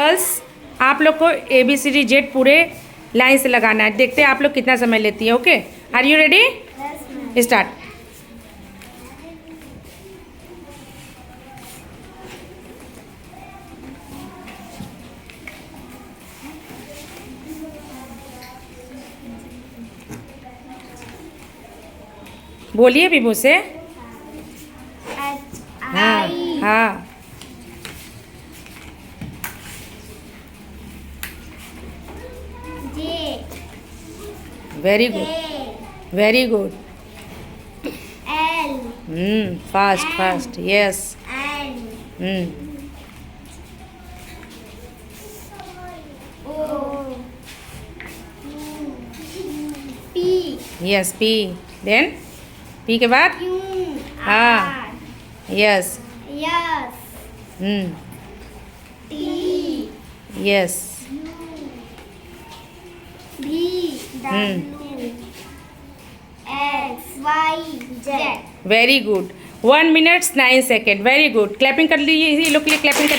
Girls, आप लोग को ABCD Z पूरे लाइन से लगाना है। देखते हैं आप लोग कितना समय लेती है। Okay, are you ready? Start. बोलिए भी मुझसे। हाँ हाँ, very good, very good. Fast fast, yes. Yes, P। Then P के बाद हाँ, yes. Yes. Very good. 1 minute 9 seconds, very good. Clapping कर लीजिए, ये लोग के लिए क्लैपिंग कर।